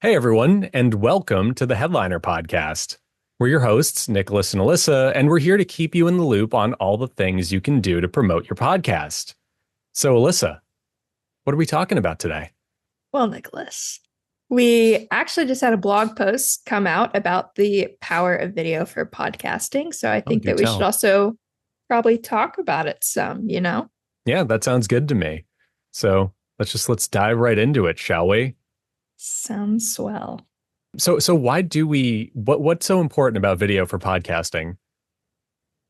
Hey, everyone, and welcome to the Headliner Podcast. We're your hosts, Nicholas and Elissa, and we're here to keep you in the loop on all the things you can do to promote your podcast. So, Elissa, what are we talking about today? Well, Nicholas, we actually just had a blog post come out about the power of video for podcasting. So I Oh, think do that we should tell. also probably talk about it some. Yeah, that sounds good to me. So, let's dive right into it, shall we? Sounds swell. So why do what's so important about video for podcasting?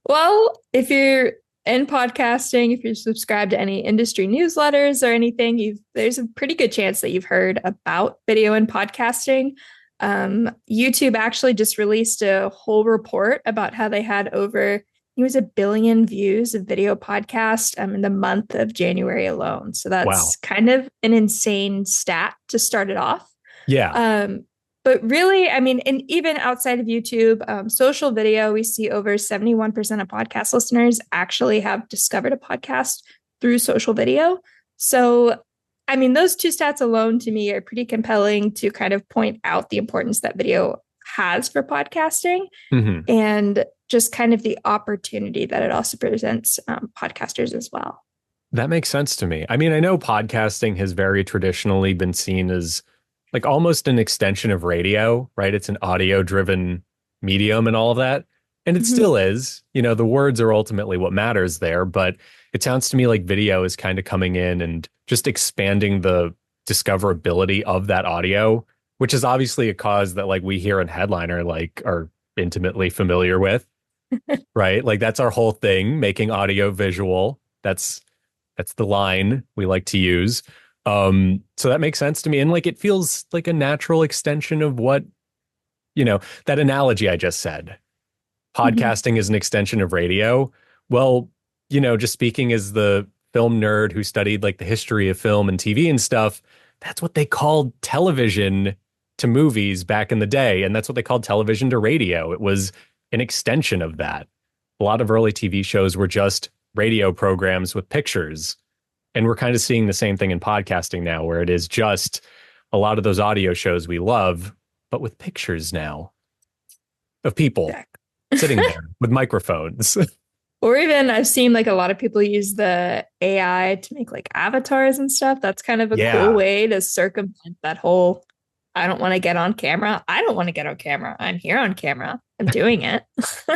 Well, if you're in podcasting, if you're subscribed to any industry newsletters or anything, there's a pretty good chance that you've heard about video and podcasting. YouTube actually just released a whole report about how they had over, it was 1 billion views of video podcast in the month of January alone. So Wow. that's kind of an insane stat to start it off. Yeah, Um, but really, I mean, and even outside of YouTube, social video, we see over 71% of podcast listeners actually have discovered a podcast through social video. So, I mean, those two stats alone to me are pretty compelling to kind of point out the importance that video has for podcasting hmm, and just kind of the opportunity that it also presents podcasters as well. that makes sense to me. I mean, I know podcasting has very traditionally been seen as like almost an extension of radio, right? It's an audio driven medium and all of that. And it Mhm. still is. The words are ultimately what matters there. But it sounds to me like video is kind of coming in and just expanding the discoverability of that audio, which is obviously a cause that like we here in Headliner like are intimately familiar with, right? Like that's our whole thing, making audio visual. That's the line we like to use. So that makes sense to me. And like it feels like a natural extension of what, that analogy I just said. Mhm. Podcasting is an extension of radio. Well, just speaking as the film nerd who studied like the history of film and TV and stuff, that's what they called television to movies back in the day. And that's what they called television to radio. It was an extension of that. A lot of early TV shows were just radio programs with pictures. And we're kind of seeing the same thing in podcasting now, where it is just a lot of those audio shows we love, but with pictures now of people sitting there with microphones. Or even I've seen like a lot of people use the AI to make like avatars and stuff. That's kind of a cool Yeah. way to circumvent that whole I don't want to get on camera. I don't want to get on camera. I'm here on camera. I'm doing it.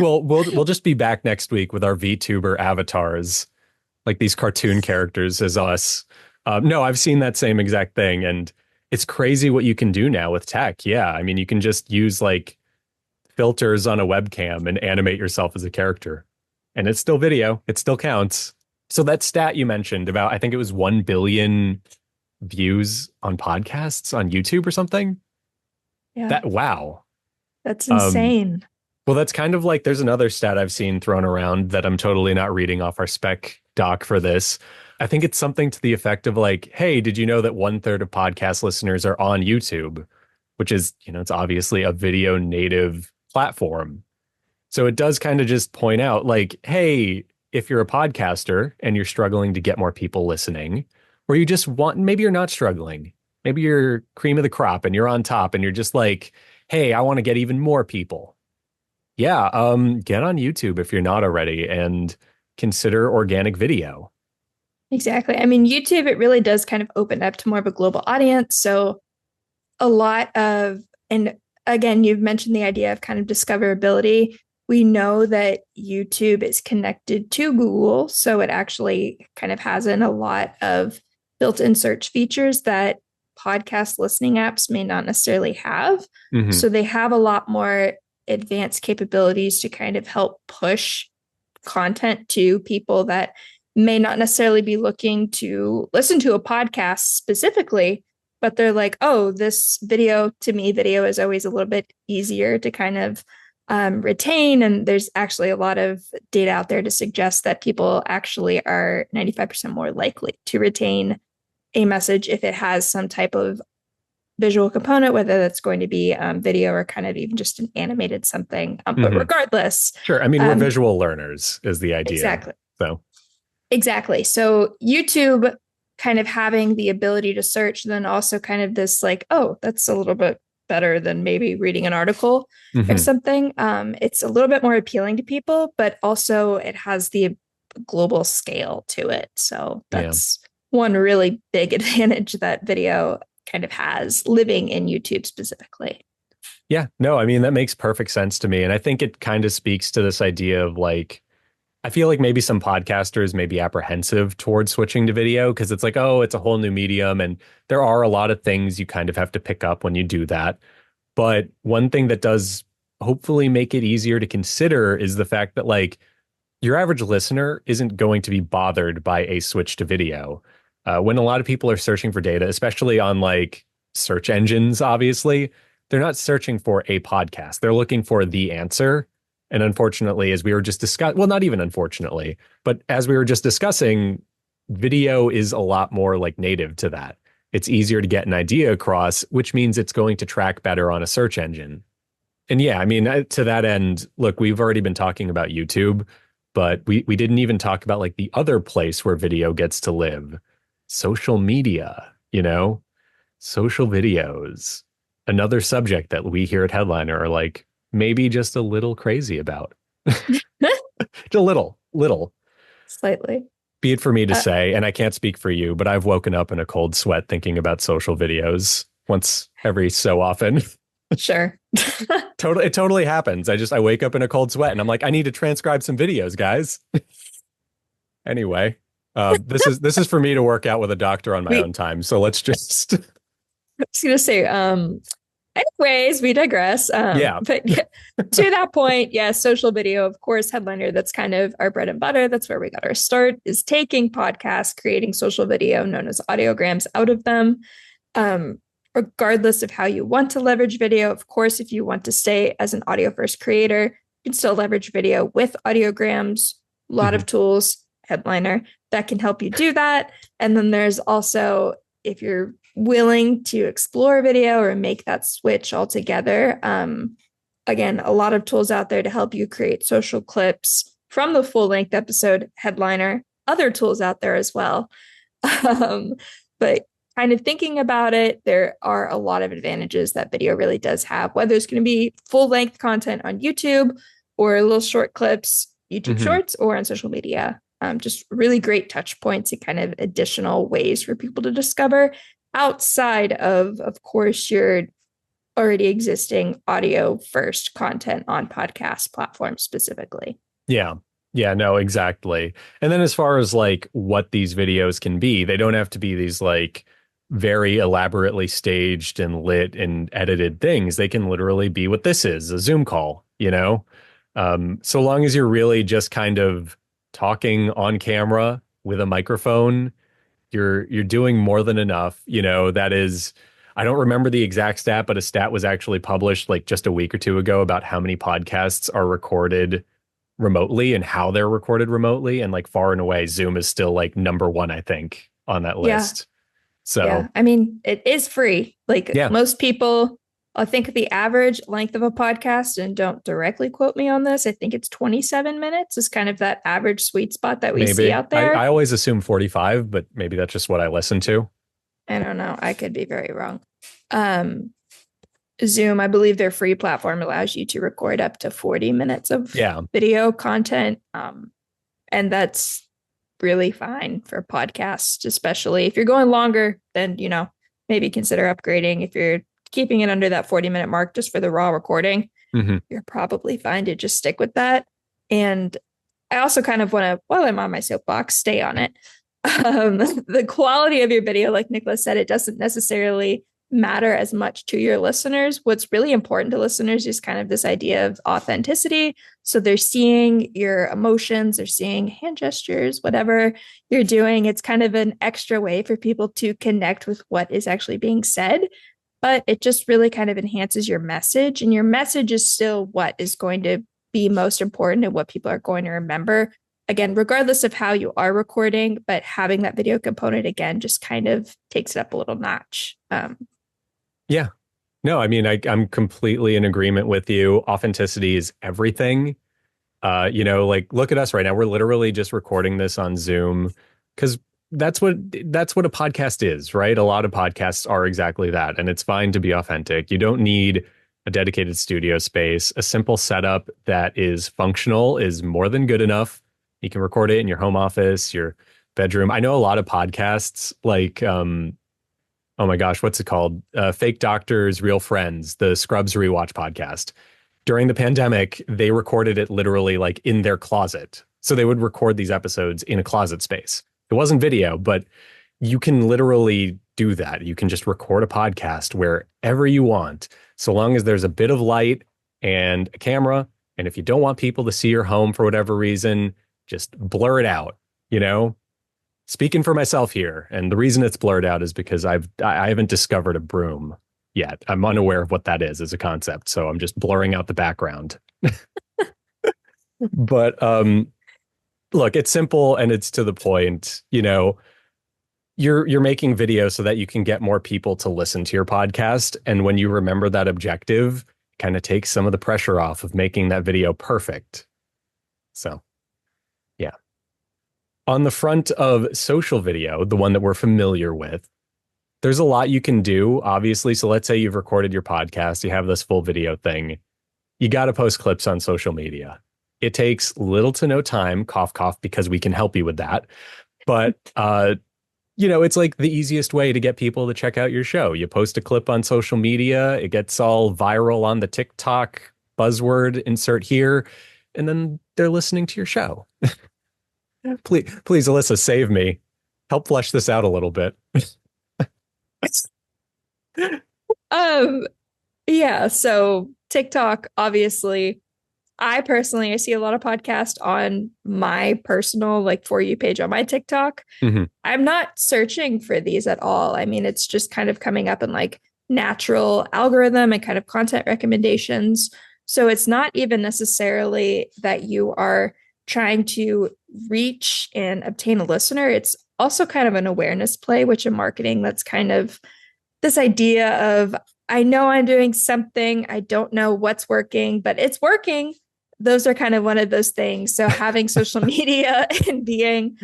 Well, we'll just be back next week with our VTuber avatars, like these cartoon characters as us. No, I've seen that same exact thing, and it's crazy what you can do now with tech. Yeah, I mean, you can just use like filters on a webcam and animate yourself as a character. And it's still video, it still counts. So that stat you mentioned about, I think it was 1 billion views on podcasts on YouTube or something. Yeah, That, wow. that's Um, insane. well, that's kind of like there's another stat I've seen thrown around that I'm totally not reading off our spec doc for this. I think it's something to the effect of like, hey, did you know that 1/3 of podcast listeners are on YouTube? Which is, it's obviously a video native platform. So it does kind of just point out like, hey, if you're a podcaster and you're struggling to get more people listening, or you just want, maybe you're not struggling, maybe you're cream of the crop and you're on top and you're just like, hey, I want to get even more people. Yeah, get on YouTube if you're not already and consider organic video. Exactly. I mean, YouTube, it really does kind of open up to more of a global audience. So a lot of, and again, you've mentioned the idea of kind of discoverability. We know that YouTube is connected to Google, so it actually kind of has in a lot of built-in search features that podcast listening apps may not necessarily have. Hmm. So they have a lot more advanced capabilities to kind of help push content to people that may not necessarily be looking to listen to a podcast specifically, but they're like, oh, this video to me, video is always a little bit easier to kind of retain. And there's actually a lot of data out there to suggest that people actually are 95% more likely to retain a message if it has some type of visual component, whether that's going to be video or kind of even just an animated something. But Hmm. regardless, Sure. I mean, we're um, visual learners is the idea. exactly. So, Exactly. So YouTube kind of having the ability to search, then also kind of this like, oh, that's a little bit better than maybe reading an article or Hmm. something. It's a little bit more appealing to people, but also it has the global scale to it. So Yeah. that's one really big advantage that video kind of has living in YouTube specifically. Yeah. No, I mean, that makes perfect sense to me. And I think it kind of speaks to this idea of like, I feel like maybe some podcasters may be apprehensive towards switching to video because it's like, oh, it's a whole new medium. And there are a lot of things you kind of have to pick up when you do that. But one thing that does hopefully make it easier to consider is the fact that, like, your average listener isn't going to be bothered by a switch to video. When a lot of people are searching for data, especially on like search engines, obviously, they're not searching for a podcast. They're looking for the answer. And unfortunately, as we were just discussing, well, not even unfortunately, but as we were just discussing, video is a lot more like native to that. It's easier to get an idea across, which means it's going to track better on a search engine. And yeah, I mean, to that end, look, we've already been talking about YouTube, but we didn't even talk about like the other place where video gets to live, social media, social videos. Another subject that we here at Headliner are like maybe just a little crazy about. Just a little. Slightly. Be it for me to Uh, say, and I can't speak for you, but I've woken up in a cold sweat thinking about social videos once every so often. sure. Totally, it totally happens. I wake up in a cold sweat and I'm like, I need to transcribe some videos, guys. Anyway, this is for me to work out with a doctor on my own we time. So let's just I was gonna say, anyways, we digress. yeah. But to that point, yeah, social video, of course, Headliner, that's kind of our bread and butter. That's where we got our start, is taking podcasts, creating social video known as audiograms out of them. Um, Regardless of how you want to leverage video, of course, if you want to stay as an audio first creator, you can still leverage video with audiograms, a lot Mhm. of tools, Headliner, that can help you do that. And then there's also, if you're willing to explore video or make that switch altogether, again, a lot of tools out there to help you create social clips from the full length episode Headliner, other tools out there as well. Um, but kind of thinking about it, there are a lot of advantages that video really does have, whether it's going to be full length content on YouTube or little short clips, YouTube Mhm. shorts, or on social media. Just really great touch points and kind of additional ways for people to discover outside of course, your already existing audio first content on podcast platforms specifically. Yeah. Yeah, no, exactly. And then as far as like what these videos can be, they don't have to be these like very elaborately staged and lit and edited things. They can literally be what this is, a Zoom call. So long as you're really just kind of talking on camera with a microphone, you're doing more than enough. That is, I don't remember the exact stat, but a stat was actually published like just a week or two ago about how many podcasts are recorded remotely and how they're recorded remotely. And like far and away, Zoom is still like number one, I think, on that Yeah. list. Yeah. So I mean, it is free. Like yeah, most people, I think the average length of a podcast, and don't directly quote me on this, I think it's 27 minutes is kind of that average sweet spot that we see maybe. out I there. always assume 45, but maybe that's just what I listen to. I don't know. I could be very wrong. Um, Zoom, I believe their free platform allows you to record up to 40 minutes of Yeah. video content. And that's really fine for podcasts, especially if you're going longer, then, maybe consider upgrading. If you're keeping it under that 40-minute mark just for the raw recording, Hmm. you're probably fine to just stick with that. And I also kind of want to, while I'm on my soapbox, stay on it. The quality of your video, like Nicholas said, it doesn't necessarily matter as much to your listeners. What's really important to listeners is kind of this idea of authenticity. So they're seeing your emotions, they're seeing hand gestures, whatever you're doing. It's kind of an extra way for people to connect with what is actually being said. But it just really kind of enhances your message. And your message is still what is going to be most important and what people are going to remember. Again, regardless of how you are recording, but having that video component again just kind of takes it up a little notch. Yeah. No, I mean, I'm completely in agreement with you. Authenticity is everything. Like look at us right now. We're literally just recording this on Zoom because that's what a podcast is, right? A lot of podcasts are exactly that, and it's fine to be authentic. You don't need a dedicated studio space. A simple setup that is functional is more than good enough. You can record it in your home office, your bedroom. I know a lot of podcasts like oh my gosh, what's it called? Fake Doctors, Real Friends, the Scrubs Rewatch podcast. During the pandemic, they recorded it literally like in their closet. So they would record these episodes in a closet space. It wasn't video, but you can literally do that. You can just record a podcast wherever you want, so long as there's a bit of light and a camera. And if you don't want people to see your home for whatever reason, just blur it out, you know? Speaking for myself here, and the reason it's blurred out is because I haven't discovered a broom yet. I'm unaware of what that is as a concept, so I'm just blurring out the background. But look, it's simple and it's to the point. You know, you're making video so that you can get more people to listen to your podcast, and when you remember that objective, kind of takes some of the pressure off of making that video perfect. So, yeah. On the front of social video, the one that we're familiar with, there's a lot you can do, obviously. So let's say you've recorded your podcast, you have this full video thing. You got to post clips on social media. It takes little to no time, cough, cough, because we can help you with that. But, it's like the easiest way to get people to check out your show. You post a clip on social media, it gets all viral on the TikTok buzzword insert here, and then they're listening to your show. Please, Elissa, save me. Help flesh this out a little bit. Um, yeah, so TikTok, obviously, I see a lot of podcasts on my personal like For You page on my TikTok. Mm-hmm. I'm not searching for these at all. I mean, it's just kind of coming up in like natural algorithm and kind of content recommendations. So it's not even necessarily that you are trying to reach and obtain a listener. It's also kind of an awareness play, which in marketing, that's kind of this idea of, I know I'm doing something, I don't know what's working, but it's working. Those are kind of one of those things. So having social media and being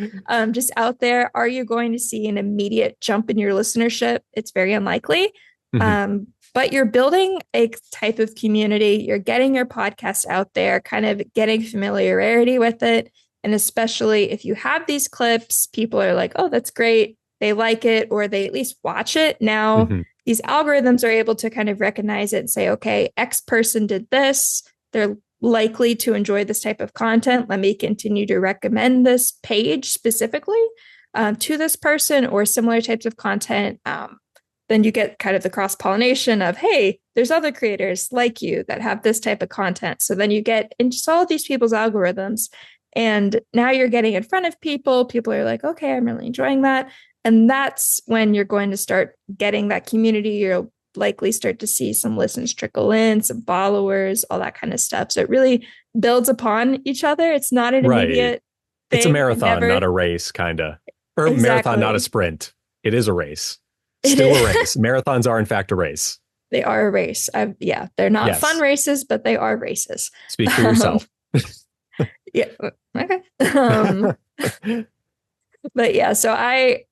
just out there, are you going to see an immediate jump in your listenership? It's very unlikely. Mm-hmm. But you're building a type of community. You're getting your podcast out there, kind of getting familiarity with it. And especially if you have these clips, people are like, oh, that's great. They like it, or they at least watch it. Now, Mm-hmm. these algorithms are able to kind of recognize it and say, okay, X person did this. They're likely to enjoy this type of content. Let me continue to recommend this page specifically to this person or similar types of content. Then you get kind of the cross pollination of, hey, there's other creators like you that have this type of content. So then you get into all of these people's algorithms. And now you're getting in front of people. People are like, okay, I'm really enjoying that. And that's when you're going to start getting that community. You'll likely start to see some listens trickle in, some followers, all that kind of stuff. So it really builds upon each other. It's not an Right. immediate It's a thing. marathon, not a race, kind of. Or marathon, not a Exactly. sprint. It is a race. It Still a is. race. Marathons are, in fact, a race. They are a race. Yeah, they're not fun Yes. races, but they are races. Speak for Um, yourself. yeah. Okay. But yeah, so I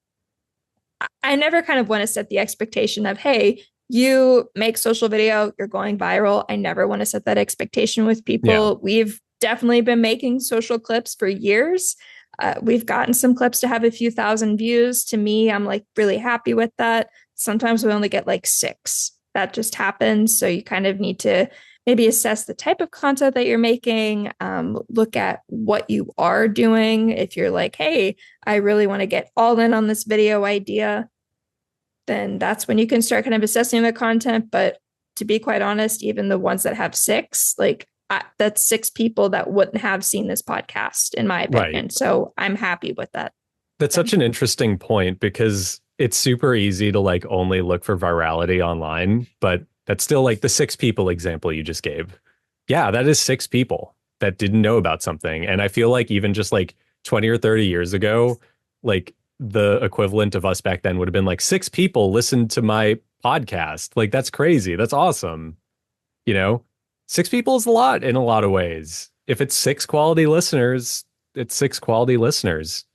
never kind of want to set the expectation of, hey, you make social video, you're going viral. I never want to set that expectation with Yeah. people. We've definitely been making social clips for years. We've gotten some clips to have a few thousand views. To me, I'm like really happy with that. Sometimes we only get like 6. That just happens. So you kind of need to maybe assess the type of content that you're making, look at what you are doing. If you're like, hey, I really want to get all in on this video idea, then that's when you can start kind of assessing the content. But to be quite honest, even the ones that have 6, like that's 6 people that wouldn't have seen this podcast, in my opinion. Right. So I'm happy with that. That's such an interesting point because it's super easy to like only look for virality online, but that's still like the 6 people example you just gave. Yeah, that is 6 people that didn't know about something. And I feel like even just like 20 or 30 years ago, like the equivalent of us back then would have been like 6 people listened to my podcast. Like that's crazy. That's awesome. You know, 6 people is a lot in a lot of ways. If it's 6 quality listeners, it's 6 quality listeners.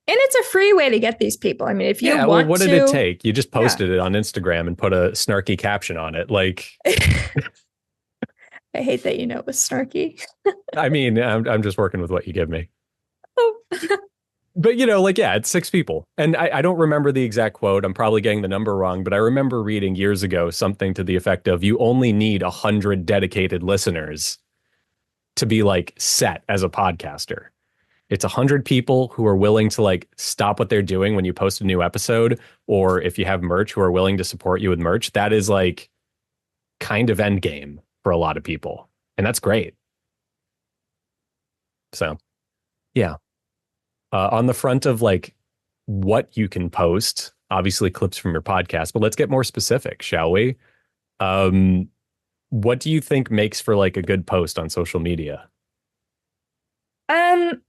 And it's a free way to get these people. I mean, if you Yeah, well, want what did it to, take? You just yeah. posted it on Instagram and put a snarky caption on it. Like, I hate that you know it was snarky. I mean, I'm just working with what you give me. Oh. But like, yeah, it's six people. And I don't remember the exact quote. I'm probably getting the number wrong, but I remember reading years ago something to the effect of you only need 100 dedicated listeners to be like set as a podcaster. It's 100 people who are willing to like stop what they're doing when you post a new episode, or if you have merch, who are willing to support you with merch. That is like kind of end game for a lot of people. And that's great. So, yeah. On the front of like what you can post, obviously clips from your podcast, but let's get more specific, shall we? Um, what do you think makes for like a good post on social media? Um,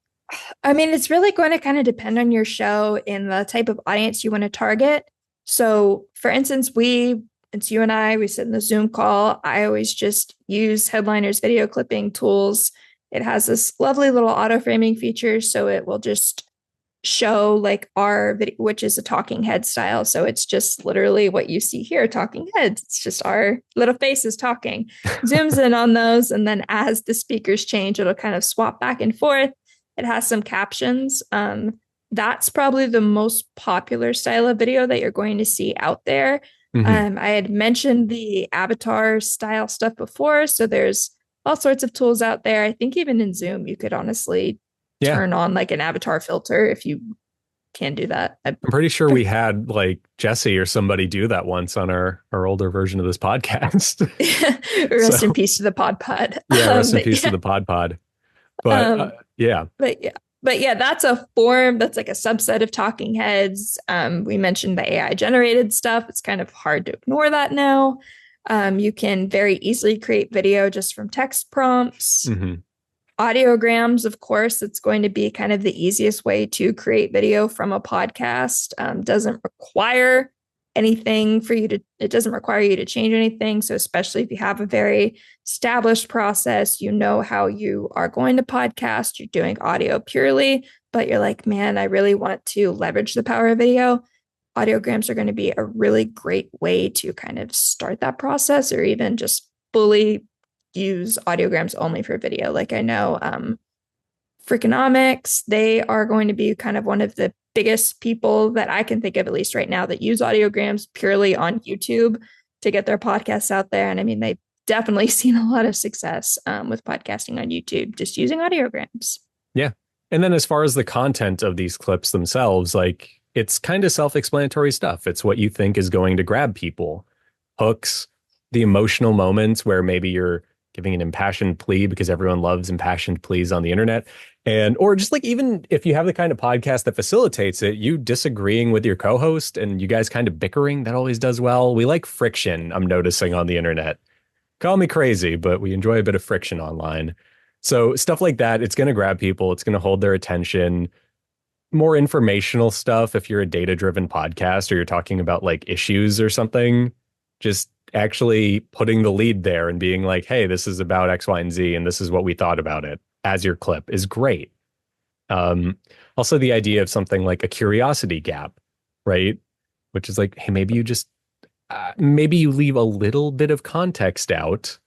I mean, it's really going to kind of depend on your show and the type of audience you want to target. So, for instance, it's you and I, we sit in the Zoom call. I always just use Headliner's video clipping tools. It has this lovely little auto framing feature. So it will just show like our video, which is a talking head style. So it's just literally what you see here, talking heads. It's just our little faces talking. Zooms in on those, and then as the speakers change, it'll kind of swap back and forth. It has some captions. That's probably the most popular style of video that you're going to see out there. Mm-hmm. I had mentioned the avatar style stuff before, so there's all sorts of tools out there. I think even in Zoom, you could honestly Yeah, turn on like an avatar filter if you can do that. I'm pretty sure we had like Jesse or somebody do that once on our older version of this podcast. Rest in So peace to the pod. yeah, rest in peace to Yeah, the pod. But um, yeah, but yeah, that's a form that's like a subset of talking heads. We mentioned the AI generated stuff. It's kind of hard to ignore that now. You can very easily create video just from text prompts. mm-hmm. Audiograms, of course, it's going to be kind of the easiest way to create video from a podcast. Doesn't require anything for you to, it doesn't require you to change anything. So, especially if you have a very established process, you know how you are going to podcast, you're doing audio purely, but you're like, man, I really want to leverage the power of video. Audiograms are going to be a really great way to kind of start that process, or even just fully use audiograms only for video. Like I know Freakonomics, they are going to be kind of one of the biggest people that I can think of, at least right now, that use audiograms purely on YouTube to get their podcasts out there. And I mean, they've definitely seen a lot of success with podcasting on YouTube, just using audiograms. Yeah. And then as far as the content of these clips themselves, like it's kind of self-explanatory stuff. It's what you think is going to grab people. Hooks, the emotional moments where maybe you're giving an impassioned plea because everyone loves impassioned pleas on the internet. And, or just like, even if you have the kind of podcast that facilitates it, you disagreeing with your co-host and you guys kind of bickering, that always does well. We like friction, I'm noticing on the internet. Call me crazy, but we enjoy a bit of friction online. So stuff like that, it's going to grab people. It's going to hold their attention. More informational stuff. If you're a data-driven podcast or you're talking about like issues or something, just actually putting the lead there and being like, hey, this is about X, Y, and Z, and this is what we thought about it as your clip is great. Also, the idea of something like a curiosity gap, right? Which is like, hey, maybe you just, maybe you leave a little bit of context out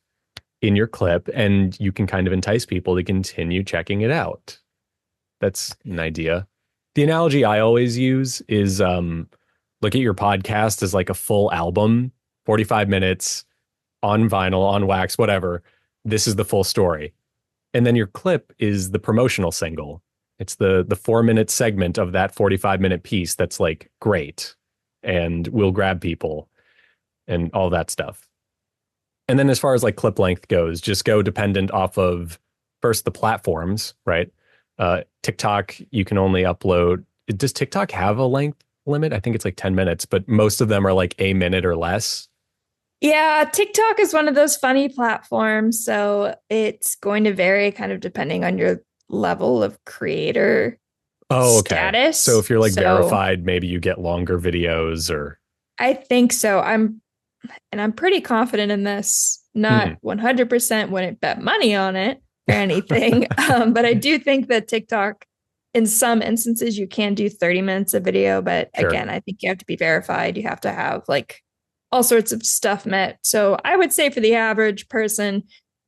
in your clip and you can kind of entice people to continue checking it out. That's an idea. The analogy I always use is look at your podcast as like a full album, 45 minutes on vinyl, on wax, whatever. This is the full story. And then your clip is the promotional single. It's the 4-minute segment of that 45-minute piece that's like great and will grab people and all that stuff. And then as far as like clip length goes, just go dependent off of first the platforms, right? TikTok, you can only upload. Does TikTok have a length limit? I think it's like 10 minutes, but most of them are like a minute or less. Yeah, TikTok is one of those funny platforms. So it's going to vary kind of depending on your level of creator Oh, okay. So status. if you're like So verified, maybe you get longer videos or. I think so. I'm pretty confident in this. Not Mhm. 100% wouldn't bet money on it or anything. But I do think that TikTok in some instances you can do 30 minutes of video, but Sure. again, I think you have to be verified. You have to have like all sorts of stuff met. So I would say for the average person,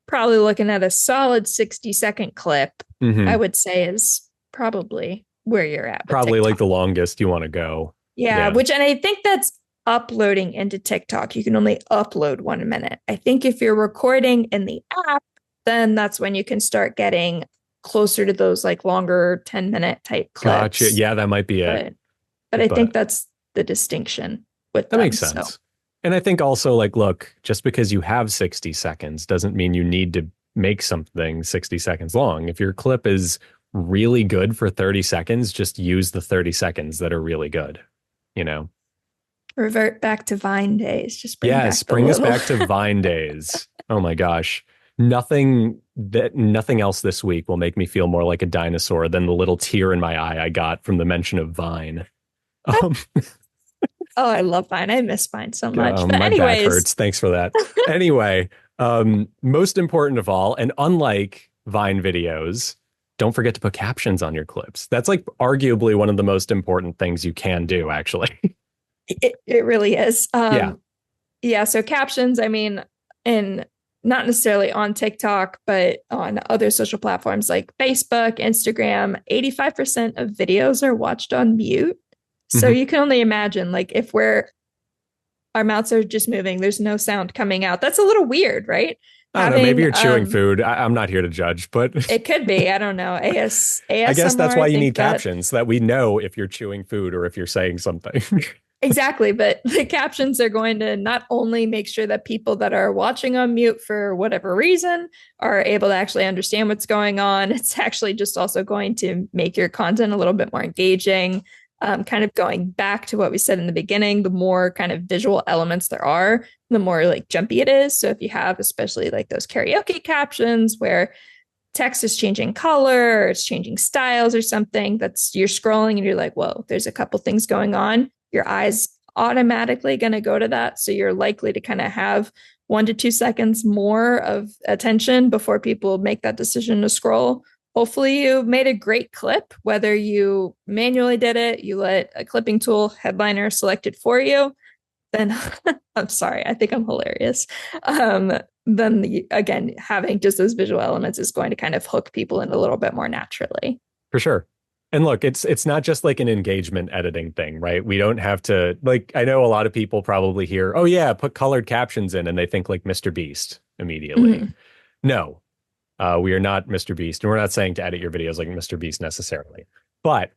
probably looking at a solid 60-second clip, I Hmm. would say is probably where you're at with Probably like TikTok. the longest you want to go. Yeah, Yeah. which, and I think that's uploading into TikTok. You can only upload 1 minute. I think if you're recording in the app, then that's when you can start getting closer to those like longer 10-minute type Gotcha. clips. Yeah, that might be it. But I think But that's the distinction with that makes them. So sense. And I think also, like, look, just because you have 60 seconds doesn't mean you need to make something 60 seconds long. If your clip is really good for 30 seconds, just use the 30 seconds that are really good, you know? revert back to Vine days. Just bring Yes, back the bring us little. back to Vine days. Oh my gosh. Nothing else this week will make me feel more like a dinosaur than the little tear in my eye I got from the mention of Vine. Um, Oh, I love Vine. I miss Vine so much. But my back anyways, hurts. Thanks for that. Anyway, most important of all, and unlike Vine videos, don't forget to put captions on your clips. That's like arguably one of the most important things you can do, actually. it really is. Yeah. Yeah, so captions, I mean, and not necessarily on TikTok, but on other social platforms like Facebook, Instagram, 85% of videos are watched on mute. So Hmm. you can only imagine, like, if our mouths are just moving, there's no sound coming out. That's a little weird, right? I don't know. Maybe Having you're chewing food. I'm not here to judge, but it could be, I don't know, I guess ASMR, that's why I you think need that captions so that we know if you're chewing food or if you're saying something. exactly, but the captions are going to not only make sure that people that are watching on mute for whatever reason are able to actually understand what's going on, it's actually just also going to make your content a little bit more engaging. Kind of going back to what we said in the beginning, the more kind of visual elements there are, the more like jumpy it is. So if you have especially like those karaoke captions where text is changing color or it's changing styles or something, that's you're scrolling and you're like, whoa, there's a couple things going on. Your eyes automatically going to go to that. So you're likely to kind of have 1 to 2 seconds more of attention before people make that decision to scroll. Hopefully you made a great clip, whether you manually did it, you let a clipping tool headliner select it for you, then I'm sorry, I think I'm hilarious. Then again, having just those visual elements is going to kind of hook people in a little bit more naturally. For sure. And look, it's not just like an engagement editing thing, right? We don't have to like I know a lot of people probably hear, "Oh yeah, put colored captions in," and they think like Mr. Beast immediately. Mm-hmm. No, we are not Mr. Beast, and we're not saying to edit your videos like Mr. Beast necessarily. But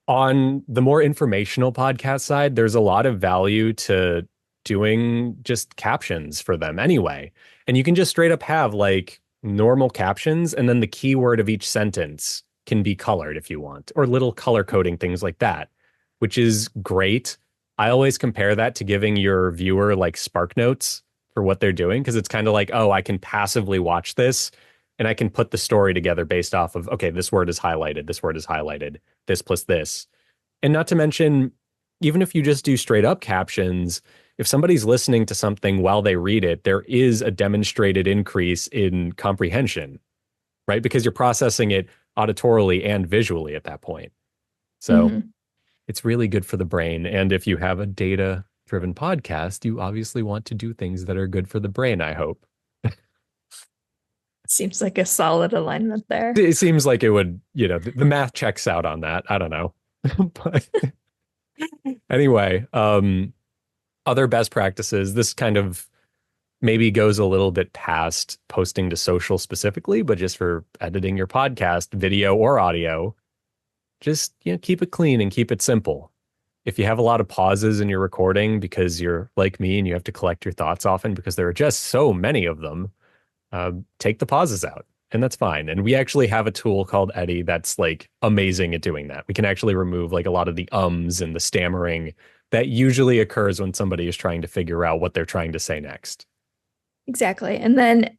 on the more informational podcast side, there's a lot of value to doing just captions for them anyway. And you can just straight up have like normal captions, and then the keyword of each sentence can be colored if you want, or little color coding things like that, which is great. I always compare that to giving your viewer like spark notes for what they're doing, because it's kind of like, oh, I can passively watch this and I can put the story together based off of, okay, this word is highlighted, this plus this. And not to mention, even if you just do straight up captions, if somebody's listening to something while they read it, there is a demonstrated increase in comprehension, right? Because you're processing it auditorily and visually at that point. So Mm-hmm. it's really good for the brain. And if you have a data driven podcast, you obviously want to do things that are good for the brain, I hope. Seems like a solid alignment there. It seems like it would, the math checks out on that. I don't know. But anyway, other best practices, this kind of maybe goes a little bit past posting to social specifically, but just for editing your podcast, video or audio, just keep it clean and keep it simple. If you have a lot of pauses in your recording because you're like me and you have to collect your thoughts often because there are just so many of them, take the pauses out. And that's fine. And we actually have a tool called Eddie that's like amazing at doing that. We can actually remove like a lot of the ums and the stammering that usually occurs when somebody is trying to figure out what they're trying to say next. Exactly. And then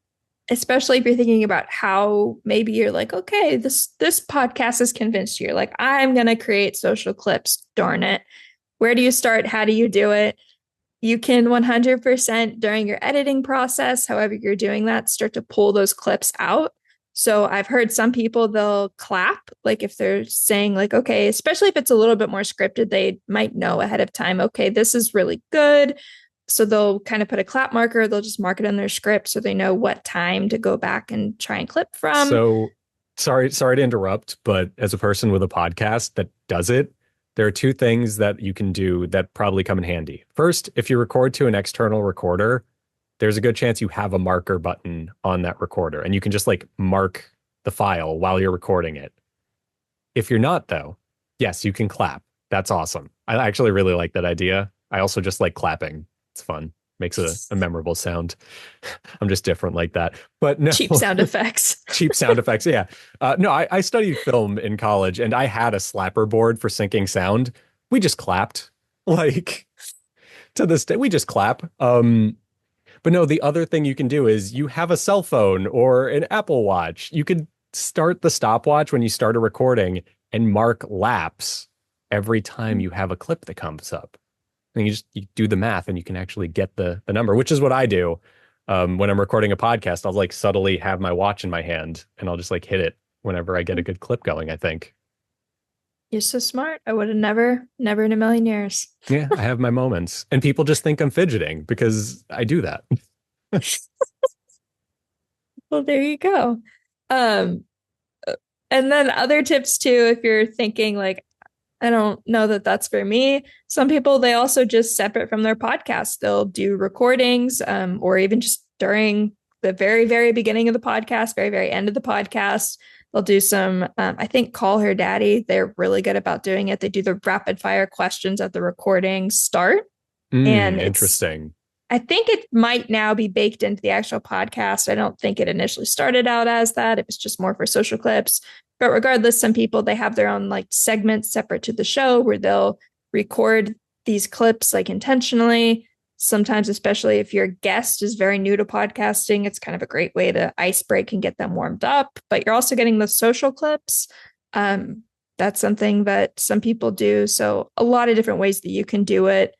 especially if you're thinking about how maybe you're like, okay, this podcast has convinced you. You're like, I'm gonna create social clips. Darn it. Where do you start? How do you do it? You can 100% during your editing process, however you're doing that, start to pull those clips out. So I've heard some people they'll clap, like if they're saying like, okay, especially if it's a little bit more scripted, they might know ahead of time, okay, this is really good. So they'll kind of put a clap marker, they'll just mark it on their script so they know what time to go back and try and clip from. So sorry to interrupt, but as a person with a podcast that does it, there are two things that you can do that probably come in handy. First, if you record to an external recorder, there's a good chance you have a marker button on that recorder and you can just like mark the file while you're recording it. If you're not, though, yes, you can clap. That's awesome. I actually really like that idea. I also just like clapping. It's fun. Makes a memorable sound. I'm just different like that. But no, Cheap sound effects. cheap sound effects. Yeah. No, I studied film in college and I had a slapper board for syncing sound. We just clapped. Like to this day, we just clap. But no, the other thing you can do is you have a cell phone or an Apple Watch. You could start the stopwatch when you start a recording and mark laps every time you have a clip that comes up. And you do the math and you can actually get the number, which is what I do. When I'm recording a podcast, I'll like subtly have my watch in my hand and I'll just like hit it whenever I get a good clip going, I think. You're so smart. I would have never in a million years. Yeah, I have my moments. And people just think I'm fidgeting because I do that. Well, there you go. Um, and then other tips too, if you're thinking like, I don't know that that's for me. Some people, they also just separate from their podcast. They'll do recordings, or even just during the very, very beginning of the podcast, very, very end of the podcast. They'll do some, I think, Call Her Daddy. They're really good about doing it. They do the rapid fire questions at the recording start. And Interesting. I think it might now be baked into the actual podcast. I don't think it initially started out as that. It was just more for social clips. But regardless, some people, they have their own like segments separate to the show where they'll record these clips like intentionally. Sometimes, especially if your guest is very new to podcasting, it's kind of a great way to ice break and get them warmed up. But you're also getting the social clips. That's something that some people do. So a lot of different ways that you can do it.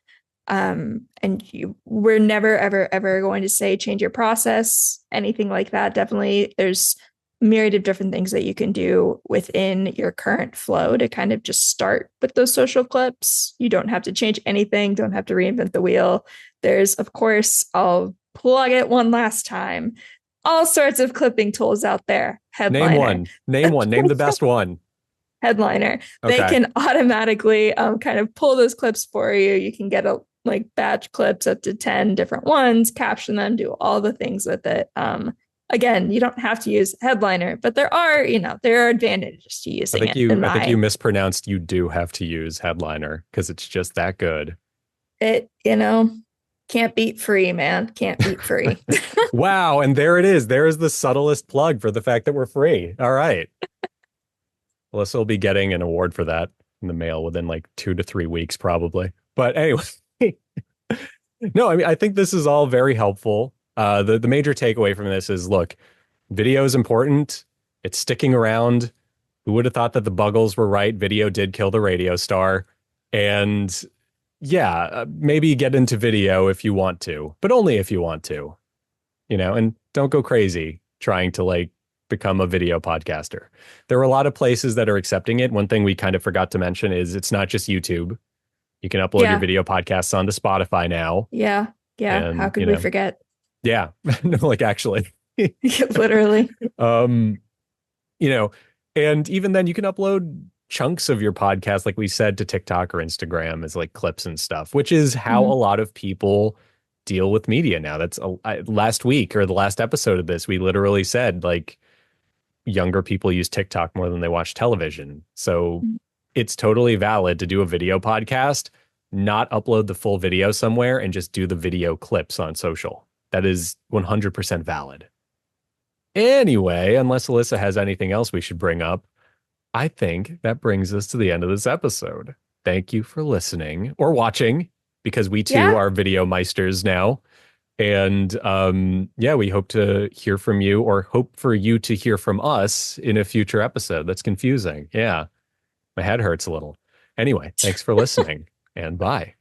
We're never, ever, ever going to say change your process, anything like that. Definitely, there's a myriad of different things that you can do within your current flow to kind of just start with those social clips. You don't have to change anything, don't have to reinvent the wheel. There's, of course, I'll plug it one last time, all sorts of clipping tools out there. Name Headliner. one. Name one. Name the best one. Headliner. They Okay. can automatically kind of pull those clips for you. You can get a like batch clips up to 10 different ones, caption them, do all the things with it. Again, you don't have to use Headliner, but there are advantages to using it. I think you mispronounced you do have to use Headliner because it's just that good. It, can't beat free, man. Can't beat free. Wow. And there it is. There is the subtlest plug for the fact that we're free. All right. Alyssa will be getting an award for that in the mail within like 2 to 3 weeks, probably. But anyway, no, I mean, I think this is all very helpful. The major takeaway from this is, look, video is important. It's sticking around. Who would have thought that the Buggles were right? Video did kill the radio star. And yeah, maybe get into video if you want to, but only if you want to, and don't go crazy trying to like become a video podcaster. There are a lot of places that are accepting it. One thing we kind of forgot to mention is it's not just YouTube. You can upload your video podcasts onto Spotify now. Yeah. Yeah. And, how could we forget? Yeah. No, like actually. Literally. And even then you can upload chunks of your podcast, like we said, to TikTok or Instagram as like clips and stuff, which is how a lot of people deal with media now. That's last week or the last episode of this, we literally said like younger people use TikTok more than they watch television. So it's totally valid to do a video podcast, not upload the full video somewhere and just do the video clips on social. That is 100% valid. Anyway, unless Elissa has anything else we should bring up, I think that brings us to the end of this episode. Thank you for listening or watching, because we too are video meisters now. And we hope to hear from you, or hope for you to hear from us in a future episode. That's confusing. Yeah. My head hurts a little. Anyway, thanks for listening and bye.